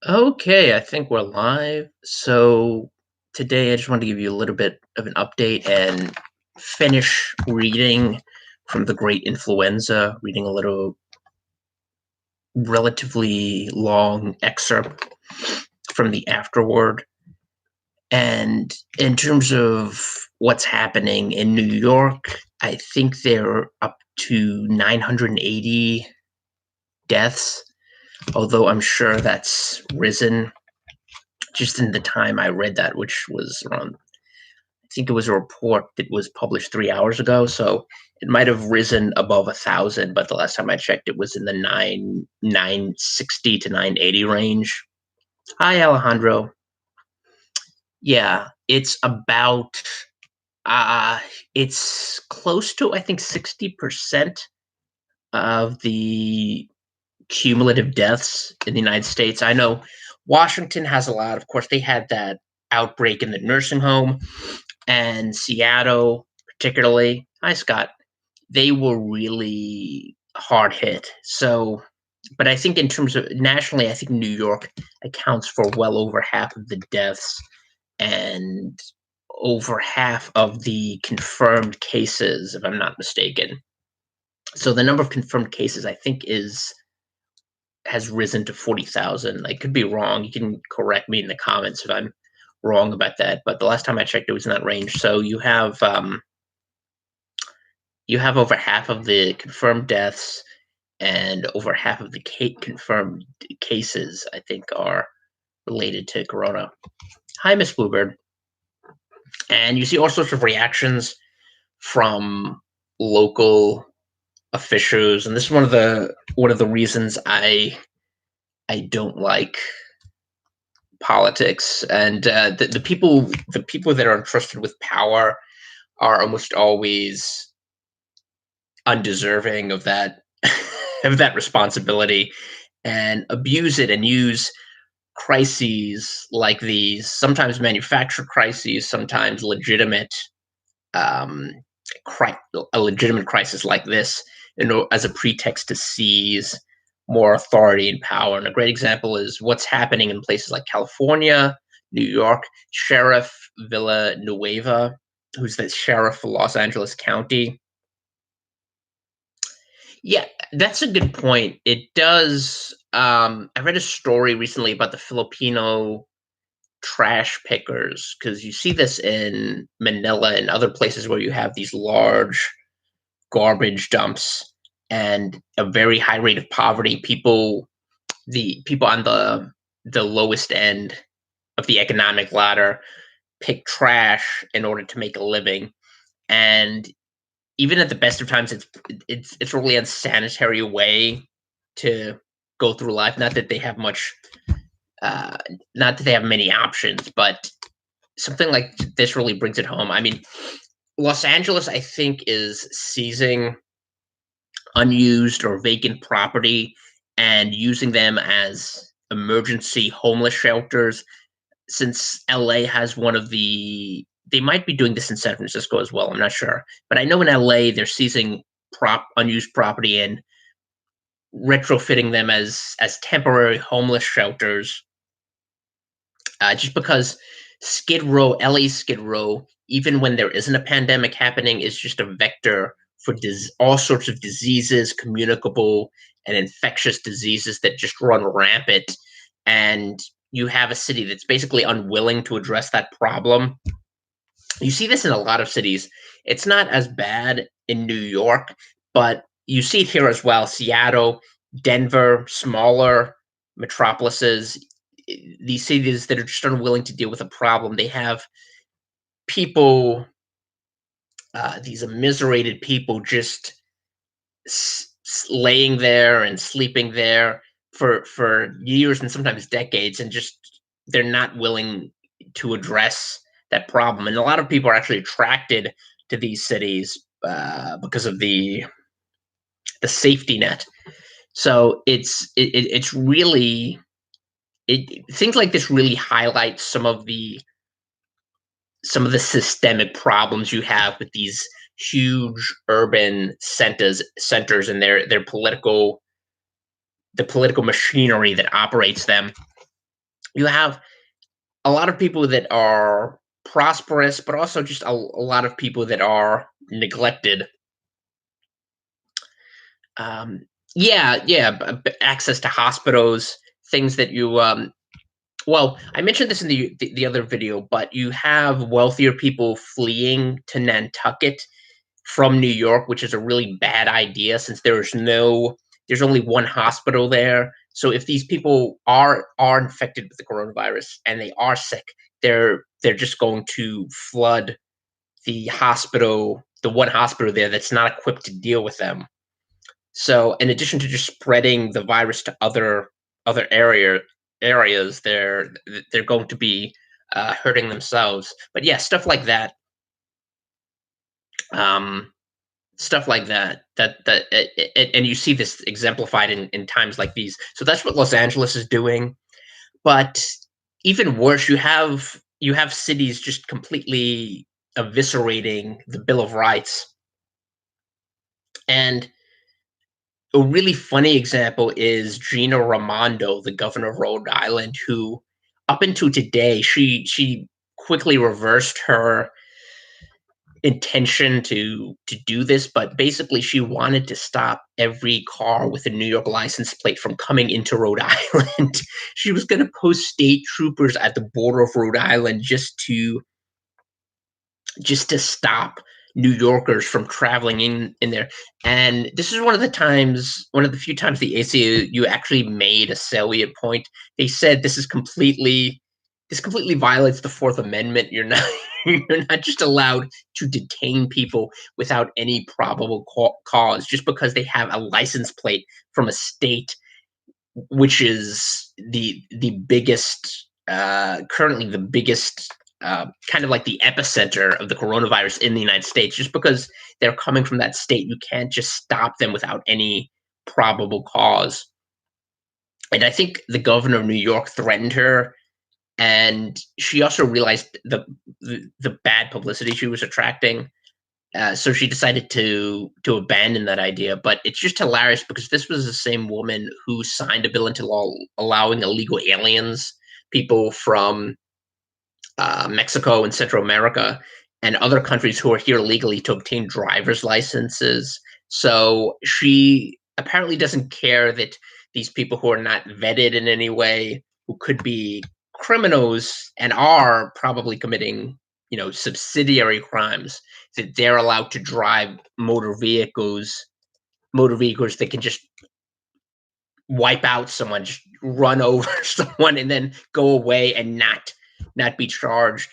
Okay, I think we're live. So today I just wanted to give you a little bit of an update and finish reading from The Great Influenza, reading a little relatively long excerpt from the afterword. And in terms of what's happening in New York, I think they're up to 980 deaths, although I'm sure that's risen just in the time I read that, which was around, I think it was a report that was published 3 hours ago. So it might have risen above 1,000, but the last time I checked, it was in the 960 to 980 range. Hi, Alejandro. Yeah, uh it's close to, I think, 60% of the cumulative deaths in the United States. I know Washington has a lot. Of course, they had that outbreak in the nursing home, and Seattle, particularly. Hi, Scott. They were really hard hit. So, but I think in terms of nationally, I think New York accounts for well over half of the deaths and over half of the confirmed cases, if I'm not mistaken. So the number of confirmed cases, I think, is has risen to 40,000. I could be wrong. You can correct me in the comments if I'm wrong about that. But the last time I checked, it was in that range. So you have over half of the confirmed deaths and over half of the confirmed cases, I think, are related to corona. Hi, Miss Bluebird. And you see all sorts of reactions from local officials, and this is one of the reasons I don't like politics. And the people that are entrusted with power are almost always undeserving of that of that responsibility, and abuse it and use crises like these, sometimes manufactured crises, sometimes um, a legitimate crisis like this, as a pretext to seize more authority and power. And a great example is what's happening in places like California, New York. Sheriff Villanueva, who's the sheriff for Los Angeles County. Yeah, that's a good point. It does. I read a story recently about the Filipino trash pickers, because you see this in Manila and other places where you have these large garbage dumps and a very high rate of poverty. The people on the lowest end of the economic ladder pick trash in order to make a living, and even at the best of times, it's a really unsanitary way to go through life. Uh, not that they have many options, but something like this really brings it home. I mean, Los Angeles, I think, is seizing unused or vacant property and using them as emergency homeless shelters. Since LA has one of they might be doing this in San Francisco as well. I'm not sure, but I know in LA they're seizing prop unused property and retrofitting them as temporary homeless shelters. Just because LA Skid Row, even when there isn't a pandemic happening, is just a vector for all sorts of diseases, communicable and infectious diseases that just run rampant. And you have a city that's basically unwilling to address that problem. You see this in a lot of cities. It's not as bad in New York, but you see it here as well. Seattle, Denver, smaller metropolises, these cities that are just unwilling to deal with a problem. They have people, these immiserated people, just laying there and sleeping there for years and sometimes decades, and just they're not willing to address that problem. And a lot of people are actually attracted to these cities because of the safety net. So it's really things like this really highlight some of the systemic problems you have with these huge urban centers and their political the political machinery that operates them. You have a lot of people that are prosperous, but also just a lot of people that are neglected. Um, yeah, yeah, access to hospitals, things that you well, I mentioned this in the other video, but you have wealthier people fleeing to Nantucket from New York, which is a really bad idea since there's only one hospital there. So if these people are infected with the coronavirus and they are sick, they're just going to flood the one hospital there that's not equipped to deal with them. So in addition to just spreading the virus to other areas, they're going to be hurting themselves. But yeah, stuff like that. Um, Stuff like that. And you see this exemplified in times like these. So that's what Los Angeles is doing. But even worse, you have cities just completely eviscerating the Bill of Rights. And a really funny example is Gina Raimondo, the governor of Rhode Island, who up until today, she quickly reversed her intention to do this, but basically she wanted to stop every car with a New York license plate from coming into Rhode Island. She was going to post state troopers at the border of Rhode Island just to stop New Yorkers from traveling in there. And this is one of the few times the ACLU actually made a salient point. They said this completely violates the Fourth Amendment. You're not you're not just allowed to detain people without any probable cause just because they have a license plate from a state which is the biggest currently the biggest kind of like the epicenter of the coronavirus in the United States. Just because they're coming from that state, you can't just stop them without any probable cause. And I think the governor of New York threatened her, and she also realized the bad publicity she was attracting. So she decided to abandon that idea. But it's just hilarious because this was the same woman who signed a bill into law allowing illegal aliens, people from Mexico and Central America and other countries who are here legally, to obtain driver's licenses. So she apparently doesn't care that these people who are not vetted in any way, who could be criminals and are probably committing, subsidiary crimes, that they're allowed to drive motor vehicles that can just wipe out someone, just run over someone and then go away and not be charged.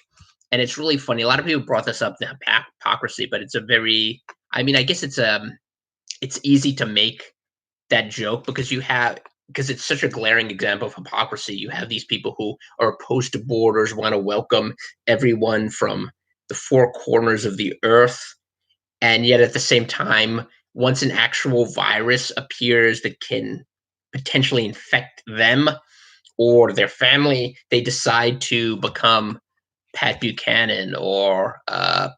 And it's really funny. A lot of people brought this up, the hypocrisy, but it's a very, I mean, I guess it's easy to make that joke because it's such a glaring example of hypocrisy. You have these people who are opposed to borders, want to welcome everyone from the four corners of the earth, and yet at the same time, once an actual virus appears that can potentially infect them or their family, they decide to become Pat Buchanan or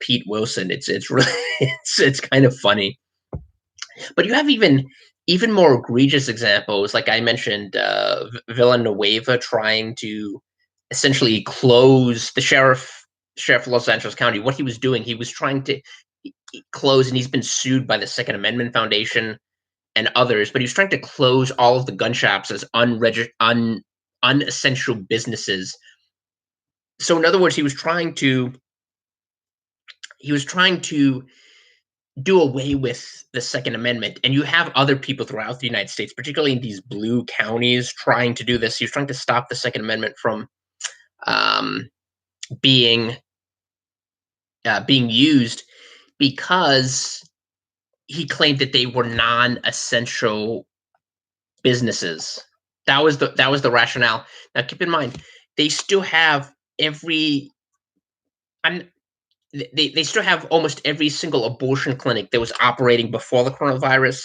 Pete Wilson. It's really it's kind of funny. But you have even more egregious examples, like I mentioned, Villanueva trying to essentially close the sheriff of Los Angeles County. What he was doing, he was trying to close, and he's been sued by the Second Amendment Foundation and others. But he was trying to close all of the gun shops as unessential businesses. So in other words, he was trying to do away with the Second Amendment. And you have other people throughout the United States, particularly in these blue counties, trying to do this. He was trying to stop the Second Amendment from um, being being used because he claimed that they were non-essential businesses. That was the rationale. Now, keep in mind, they still have every. I'm they still have almost every single abortion clinic that was operating before the coronavirus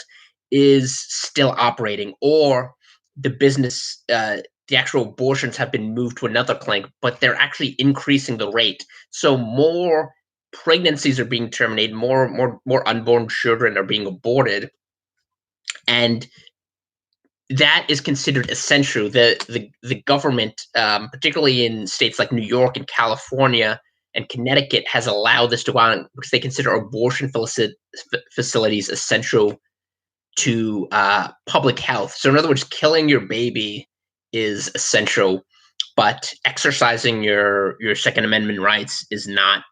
is still operating, or the actual abortions have been moved to another clinic, but they're actually increasing the rate. So more pregnancies are being terminated, more unborn children are being aborted, and that is considered essential. The government, particularly in states like New York and California and Connecticut, has allowed this to go on because they consider abortion facilities essential to public health. So, in other words, killing your baby is essential, but exercising your Second Amendment rights is not.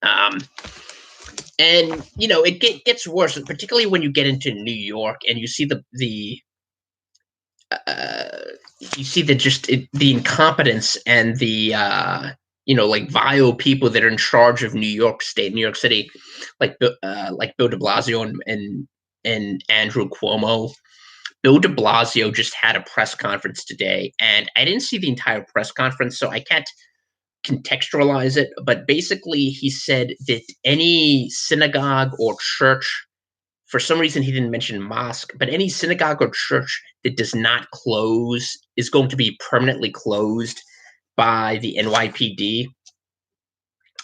Um, and it gets worse, particularly when you get into New York and you see the uh, you see the incompetence and the like vile people that are in charge of New York State, New York City, like Bill De Blasio and Andrew Cuomo. Bill De Blasio just had a press conference today, and I didn't see the entire press conference, so I can't contextualize it. But basically, he said that any synagogue or church, for some reason he didn't mention mosque, but any synagogue or church that does not close is going to be permanently closed by the NYPD.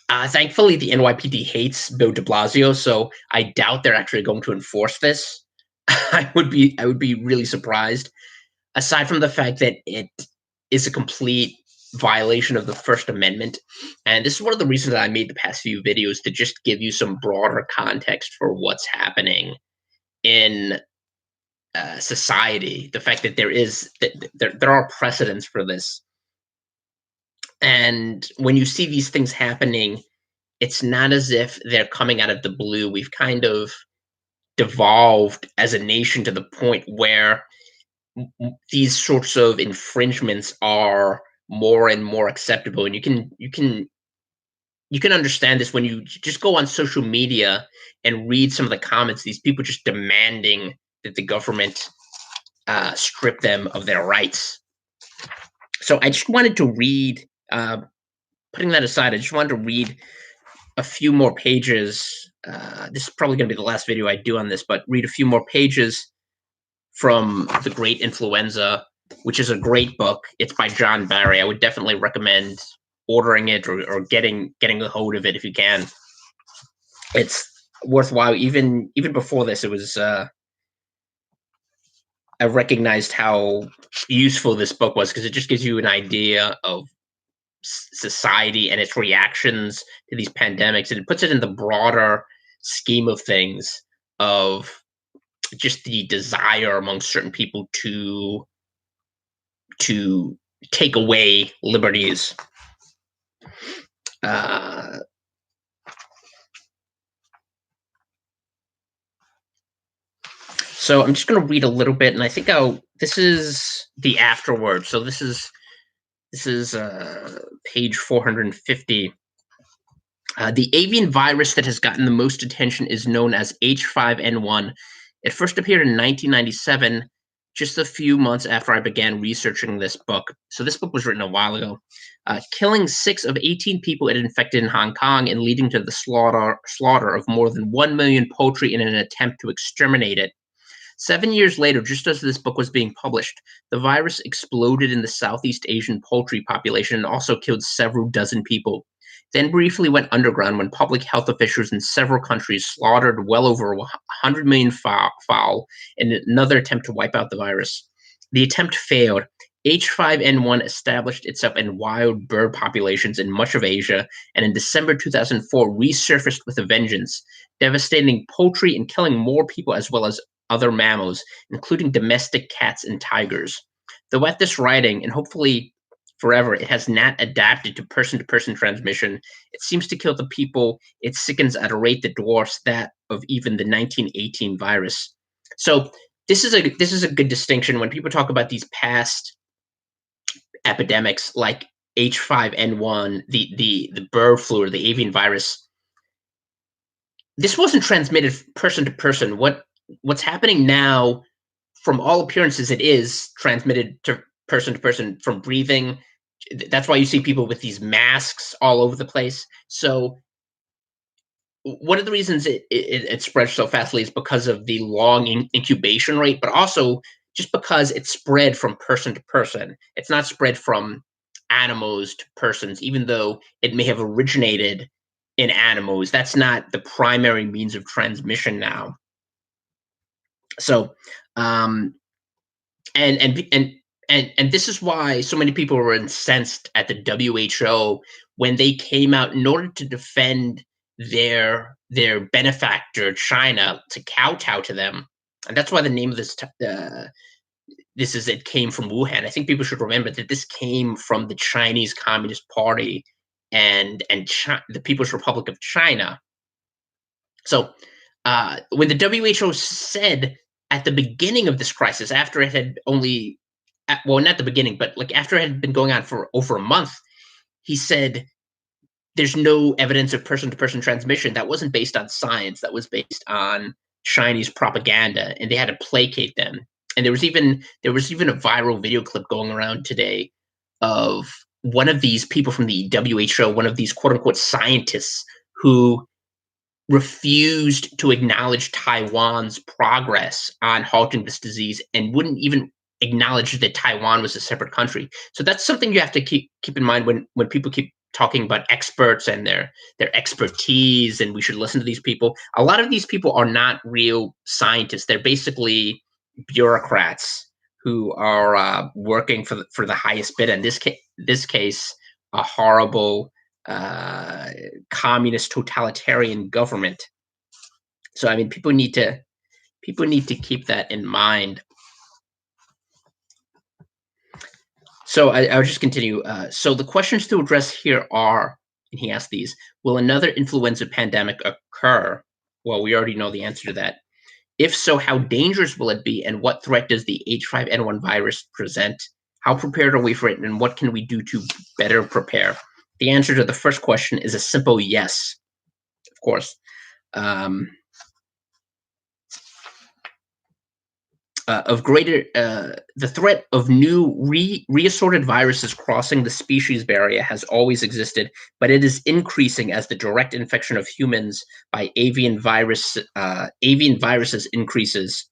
Thankfully, the NYPD hates Bill De Blasio, so I doubt they're actually going to enforce this. I would be really surprised. Aside from the fact that it is a complete violation of the First Amendment, and this is one of the reasons that I made the past few videos, to just give you some broader context for what's happening in society. The fact that there are precedents for this, and when you see these things happening, it's not as if they're coming out of the blue. We've kind of devolved as a nation to the point where these sorts of infringements are more and more acceptable, and you can understand this when you just go on social media and read some of the comments. These people just demanding that the government strip them of their rights. So I just wanted to read, putting that aside, I just wanted to read a few more pages. This is probably going to be the last video I do on this, but read a few more pages from The Great Influenza, which is a great book. It's by John Barry. I would definitely recommend ordering it or getting a hold of it if you can. It's worthwhile. Even before this, it was I recognized how useful this book was, because it just gives you an idea of society and its reactions to these pandemics, and it puts it in the broader scheme of things of just the desire among certain people to take away liberties. Uh, so I'm just going to read a little bit, and I think this is the afterword. So this is page 450. The avian virus that has gotten the most attention is known as H5N1. It first appeared in 1997, just a few months after I began researching this book. So this book was written a while ago. Killing 6 of 18 people it infected in Hong Kong and leading to the slaughter of more than 1 million poultry in an attempt to exterminate it. 7 years later, just as this book was being published, the virus exploded in the Southeast Asian poultry population and also killed several dozen people. Then briefly went underground when public health officials in several countries slaughtered well over 100 million fowl in another attempt to wipe out the virus. The attempt failed. H5N1 established itself in wild bird populations in much of Asia, and in December 2004 resurfaced with a vengeance, devastating poultry and killing more people as well as other mammals, including domestic cats and tigers. Though at this writing, and hopefully forever, it has not adapted to person-to-person transmission, it seems to kill the people it sickens at a rate that dwarfs that of even the 1918 virus. So this is a good distinction when people talk about these past epidemics like H5N1, the bird flu or the avian virus. This wasn't transmitted person to person. What's happening now, from all appearances, it is transmitted to person from breathing. That's why you see people with these masks all over the place. So one of the reasons it spreads so fastly is because of the long incubation rate, but also just because it's spread from person to person. It's not spread from animals to persons, even though it may have originated in animals. That's not the primary means of transmission now. So and and this is why so many people were incensed at the WHO when they came out in order to defend their benefactor China, to kowtow to them. And that's why the name of this is, it came from Wuhan. I think people should remember that this came from the Chinese Communist Party and the People's Republic of China. So when the WHO said at the beginning of this crisis, after it had only, well, not the beginning, but like after it had been going on for over a month, he said there's no evidence of person to person transmission. That wasn't based on science. That was based on Chinese propaganda, and they had to placate them. And there was even a viral video clip going around today of one of these people from the WHO, one of these quote unquote scientists who refused to acknowledge Taiwan's progress on halting this disease and wouldn't even acknowledge that Taiwan was a separate country. So that's something you have to keep in mind when people keep talking about experts and their expertise, and we should listen to these people. A lot of these people are not real scientists. They're basically bureaucrats who are working for the highest bid. In this case, a horrible communist totalitarian government. So I mean, people need to keep that in mind. So I'll just continue. So the questions to address here are, and he asked these: will another influenza pandemic occur? Well, we already know the answer to that. If so, how dangerous will it be, and what threat does the H5N1 virus present? How prepared are we for it, and what can we do to better prepare? The answer to the first question is a simple yes, of course. The threat of new reassorted viruses crossing the species barrier has always existed, but it is increasing as the direct infection of humans by avian viruses increases.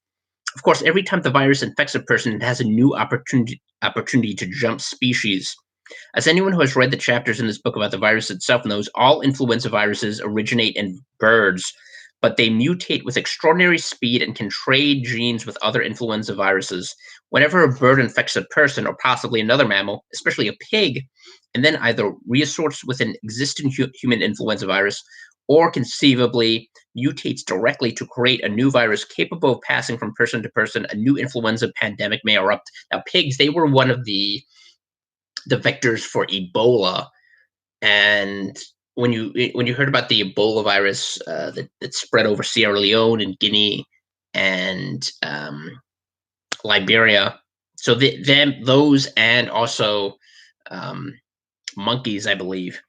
Of course, every time the virus infects a person, it has a new opportunity to jump species. As anyone who has read the chapters in this book about the virus itself knows, all influenza viruses originate in birds, but they mutate with extraordinary speed and can trade genes with other influenza viruses. Whenever a bird infects a person or possibly another mammal, especially a pig, and then either reassorts with an existing human influenza virus or conceivably mutates directly to create a new virus capable of passing from person to person, a new influenza pandemic may erupt. Now, pigs, they were one of the vectors for Ebola. And when you heard about the Ebola virus that spread over Sierra Leone and Guinea and Liberia, so those and also monkeys, I believe.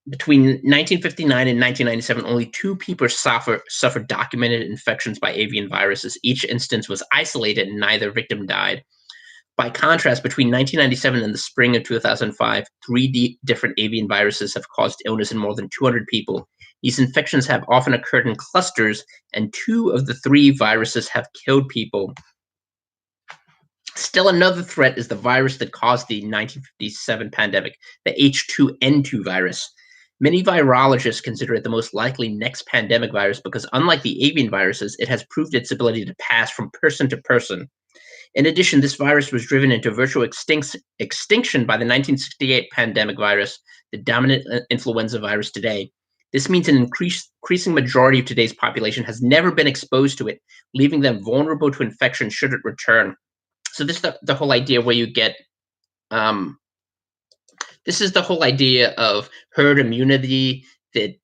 Between 1959 and 1997, only 2 people suffered documented infections by avian viruses. Each instance was isolated and neither victim died. By contrast, between 1997 and the spring of 2005, 3 different avian viruses have caused illness in more than 200 people. These infections have often occurred in clusters, and 2 of the 3 viruses have killed people. Still another threat is the virus that caused the 1957 pandemic, the H2N2 virus. Many virologists consider it the most likely next pandemic virus because, unlike the avian viruses, it has proved its ability to pass from person to person. In addition, this virus was driven into virtual extinction by the 1968 pandemic virus, the dominant influenza virus today. This means an increasing majority of today's population has never been exposed to it, leaving them vulnerable to infection should it return. So this is the whole idea where you get, this is the whole idea of herd immunity. That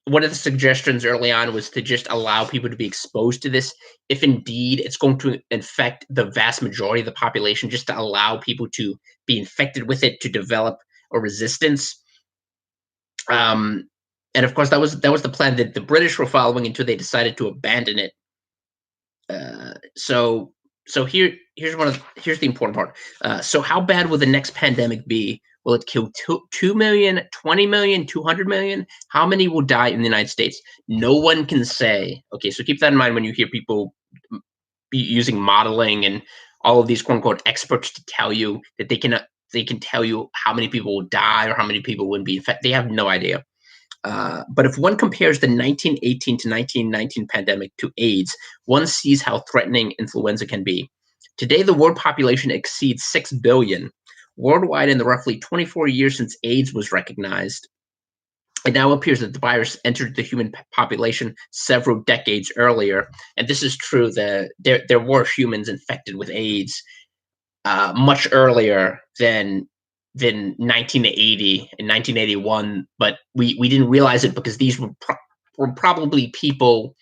one of the suggestions early on was to just allow people to be exposed to this, if indeed it's going to infect the vast majority of the population, just to allow people to be infected with it, to develop a resistance. And of course, that was the plan that the British were following until they decided to abandon it. So here's the important part. So how bad will the next pandemic be? Will it kill 2 million, 20 million, 200 million? How many will die in the United States? No one can say. Okay, so keep that in mind when you hear people be using modeling and all of these quote unquote experts to tell you that they can tell you how many people will die or how many people wouldn't be infected. They have no idea. But if one compares the 1918 to 1919 pandemic to AIDS, one sees how threatening influenza can be. Today, the world population exceeds 6 billion. Worldwide, in the roughly 24 years since AIDS was recognized, it now appears that the virus entered the human population several decades earlier. And this is true. There were humans infected with AIDS much earlier than 1980 and 1981, but we didn't realize it because these were probably people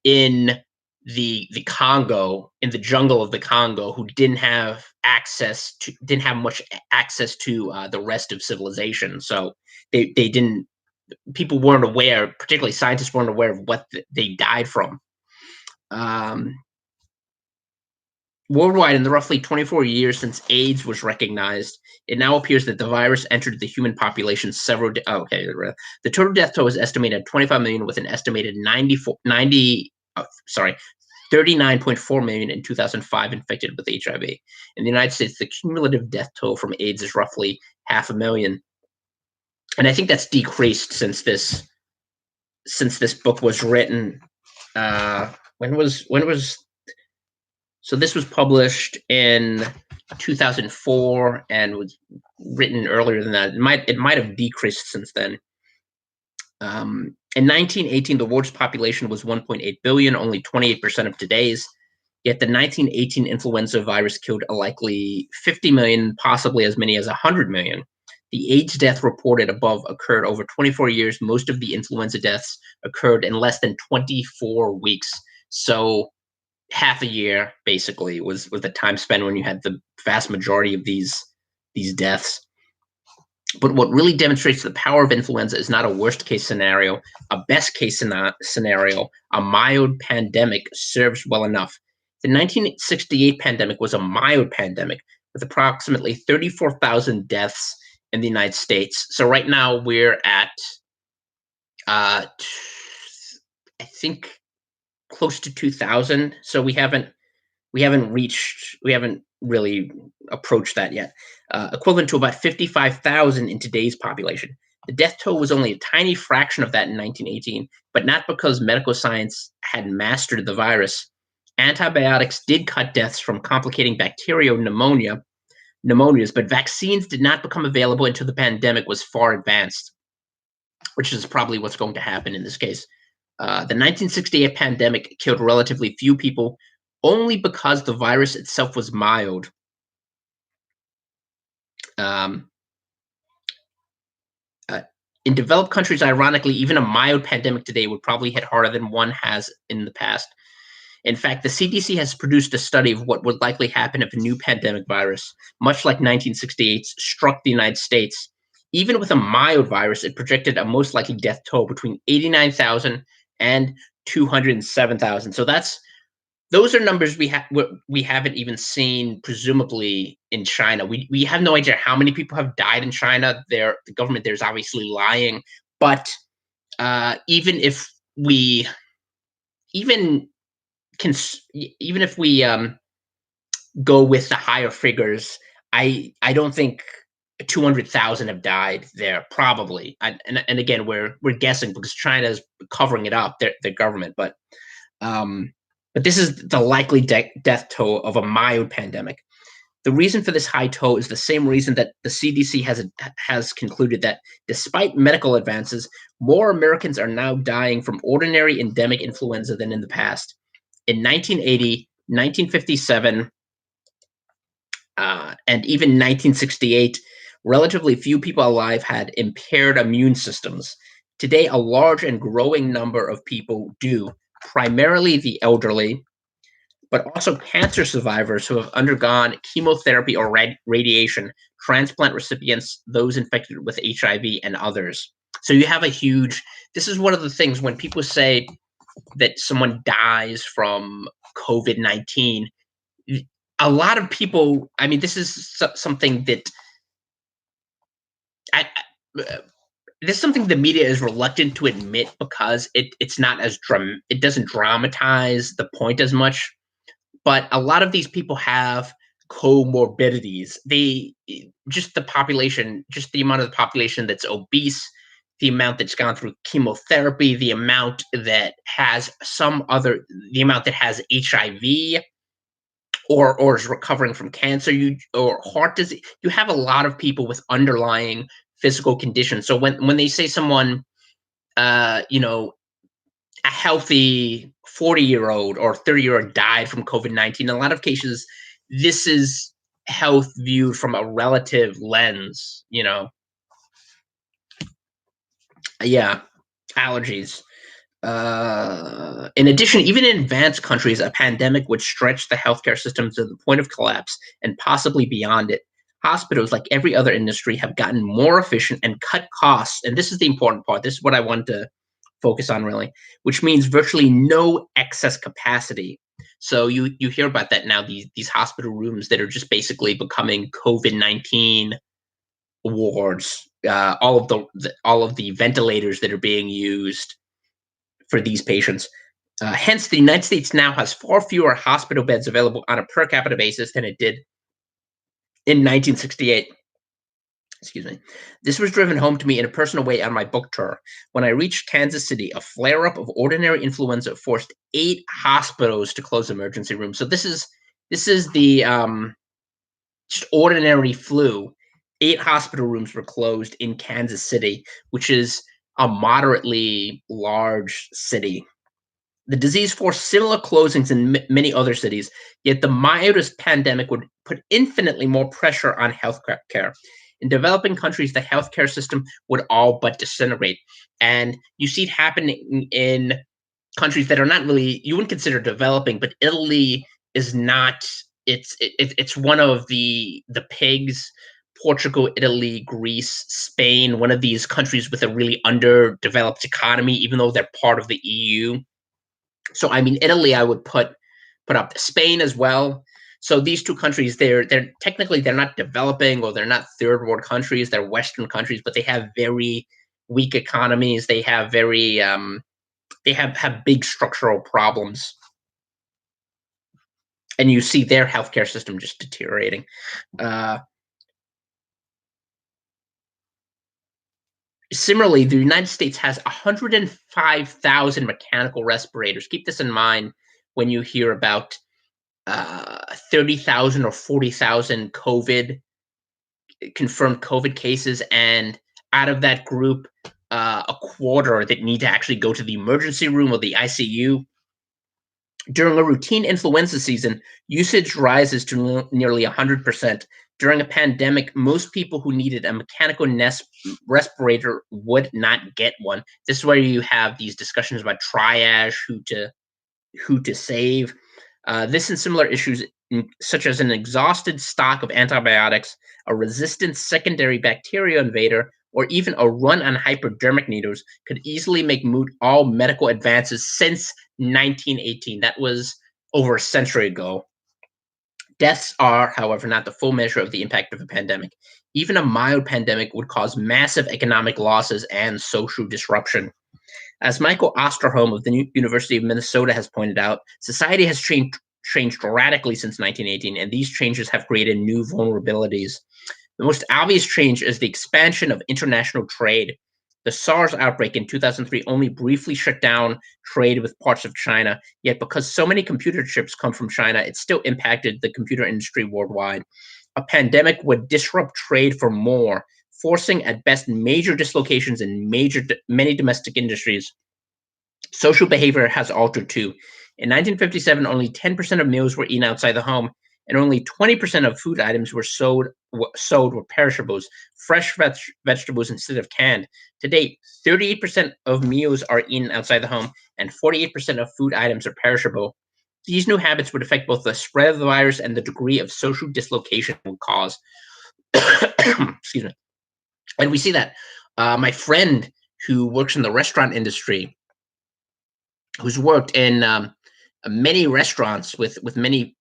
in the Congo, in the jungle of the Congo, who didn't have much access to the rest of civilization. So they didn't people weren't aware, particularly scientists weren't aware of what they died from. Um, Worldwide, in the roughly 24 years since AIDS was recognized, it now appears that the virus entered the human population several. Okay, the total death toll is estimated at 25 million, with an estimated 39.4 million in 2005 infected with HIV. In the United States, the cumulative death toll from AIDS is roughly 500,000, and I think that's decreased since this book was written. When was So this was published in 2004 and was written earlier than that. It might have decreased since then. In 1918, the world's population was 1.8 billion, only 28% of today's. Yet the 1918 influenza virus killed a likely 50 million, possibly as many as 100 million. The AIDS death reported above occurred over 24 years. Most of the influenza deaths occurred in less than 24 weeks. So half a year basically was the time spent when you had the vast majority of these deaths. But what really demonstrates the power of influenza is not a worst case scenario, a best case scenario. A mild pandemic serves well enough. The 1968 pandemic was a mild pandemic with approximately 34,000 deaths in the United States. So right now we're at I think close to 2,000. So we haven't really approached that yet. Equivalent to about 55,000 in today's population. The death toll was only a tiny fraction of that in 1918, but not because medical science had mastered the virus. Antibiotics did cut deaths from complicating bacterial pneumonias, but vaccines did not become available until the pandemic was far advanced, which is probably what's going to happen in this case. The 1968 pandemic killed relatively few people only because the virus itself was mild. Um, uh, in developed countries, ironically, even a mild pandemic today would probably hit harder than one has in the past. In fact, the CDC has produced a study of what would likely happen if a new pandemic virus, much like 1968, struck the United States. Even with a mild virus, it projected a most likely death toll between 89,000 and 207,000. So those are numbers we haven't even seen, presumably in China. We have no idea how many people have died in China. The government there is obviously lying, but even if we even even if we go with the higher figures, I don't think 200,000 have died there. Probably, and again we're guessing because China is covering it up, their government, um, but this is the likely death toll of a mild pandemic. The reason for this high toll is the same reason that the CDC has concluded that despite medical advances, more Americans are now dying from ordinary endemic influenza than in the past. In 1980, 1957, and even 1968, relatively few people alive had impaired immune systems. Today, a large and growing number of people do, primarily the elderly, but also cancer survivors who have undergone chemotherapy or radiation, transplant recipients, those infected with HIV, and others. So you have this is one of the things when people say that someone dies from COVID-19, a lot of people, I mean, this is something that I, this is something the media is reluctant to admit because it's not as it doesn't dramatize the point as much. But a lot of these people have comorbidities. Just the amount of the population that's obese, the amount that's gone through chemotherapy, the amount that has the amount that has HIV or is recovering from cancer, or heart disease. You have a lot of people with underlying physical conditions. So when they say someone, you know, a healthy 40-year-old or 30-year-old died from COVID-19, in a lot of cases, this is health viewed from a relative lens. Yeah, allergies. In addition, even in advanced countries, a pandemic would stretch the healthcare system to the point of collapse and possibly beyond it. Hospitals, like every other industry, have gotten more efficient and cut costs. And this is the important part. This is what I want to focus on, really, which means virtually no excess capacity. So you hear about that now. These hospital rooms that are just basically becoming COVID-19 wards. All of the ventilators that are being used for these patients. Hence, the United States now has far fewer hospital beds available on a per capita basis than it did in 1968. Excuse me. This was driven home to me in a personal way on my book tour. When I reached Kansas City, a flare up of ordinary influenza forced 8 hospitals to close emergency rooms. So this is the just ordinary flu. 8 hospital rooms were closed in Kansas City, which is a moderately large city. The disease forced similar closings in many other cities, yet the mildest pandemic would put infinitely more pressure on healthcare. In developing countries, the healthcare system would all but disintegrate. And you see it happening in countries that are not really, you wouldn't consider developing, but Italy is not, it's one of the pigs. Portugal, Italy, Greece, Spain, one of these countries with a really underdeveloped economy, even though they're part of the EU. So I mean, Italy, I would put up Spain as well. So these two countries, they're technically they're not developing, or they're not third world countries. They're Western countries, but they have very weak economies. They have very they have big structural problems, and you see their healthcare system just deteriorating. Uh, Similarly, the United States has 105,000 mechanical respirators. Keep this in mind when you hear about 30,000 or 40,000 confirmed COVID cases, and out of that group, a quarter that need to actually go to the emergency room or the ICU. During a routine influenza season, usage rises to nearly 100%. During a pandemic, most people who needed a mechanical respirator would not get one. This is where you have these discussions about triage, who to save. This and similar issues, such as an exhausted stock of antibiotics, a resistant secondary bacteria invader, or even a run on hypodermic needles, could easily make moot all medical advances since 1918. That was over a century ago. Deaths are, however, not the full measure of the impact of a pandemic. Even a mild pandemic would cause massive economic losses and social disruption. As Michael Osterholm of the University of Minnesota has pointed out, society has changed radically since 1918, and these changes have created new vulnerabilities. The most obvious change is the expansion of international trade. The SARS outbreak in 2003 only briefly shut down trade with parts of China, yet because so many computer chips come from China, it still impacted the computer industry worldwide. A pandemic would disrupt trade for more, forcing at best major dislocations in many domestic industries. Social behavior has altered too. In 1957, only 10% of meals were eaten outside the home, and only 20% of food items sold were perishables, fresh vegetables instead of canned. To date, 38% of meals are eaten outside the home, and 48% of food items are perishable. These new habits would affect both the spread of the virus and the degree of social dislocation it would cause. Excuse me. And we see that. My friend who works in the restaurant industry, who's worked in many restaurants with many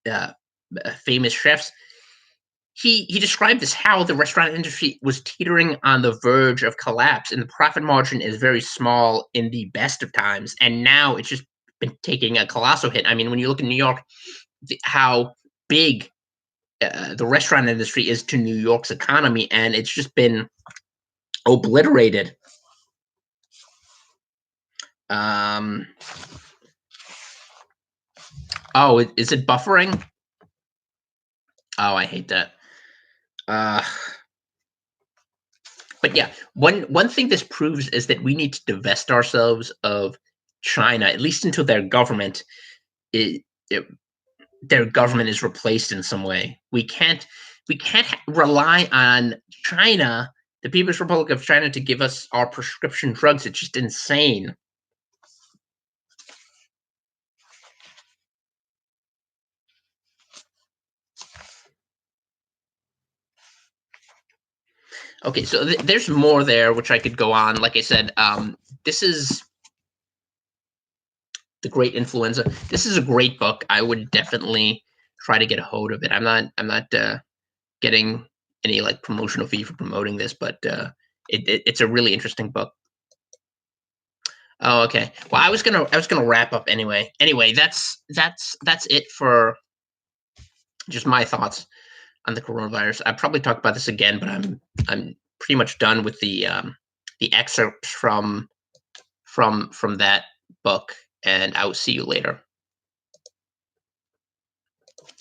famous chefs, he described this how the restaurant industry was teetering on the verge of collapse, and the profit margin is very small in the best of times, and now it's just been taking a colossal hit. I mean, when you look in New York, how big the restaurant industry is to New York's economy, and it's just been obliterated. Um, oh, is it buffering? Oh, I hate that. Uh, but yeah, one thing this proves is that we need to divest ourselves of China, at least until it, it their government is replaced in some way. We can't rely on China, the People's Republic of China, to give us our prescription drugs. It's just insane. Okay, so there's more there which I could go on. Like I said, this is the Great Influenza. This is a great book. I would definitely try to get a hold of it. I'm not getting any like promotional fee for promoting this, but it's a really interesting book. Oh, okay. Well, I was gonna wrap up anyway. Anyway, that's it for just my thoughts on the coronavirus. I probably talk about this again, but I'm pretty much done with the excerpts from that book, and I will see you later.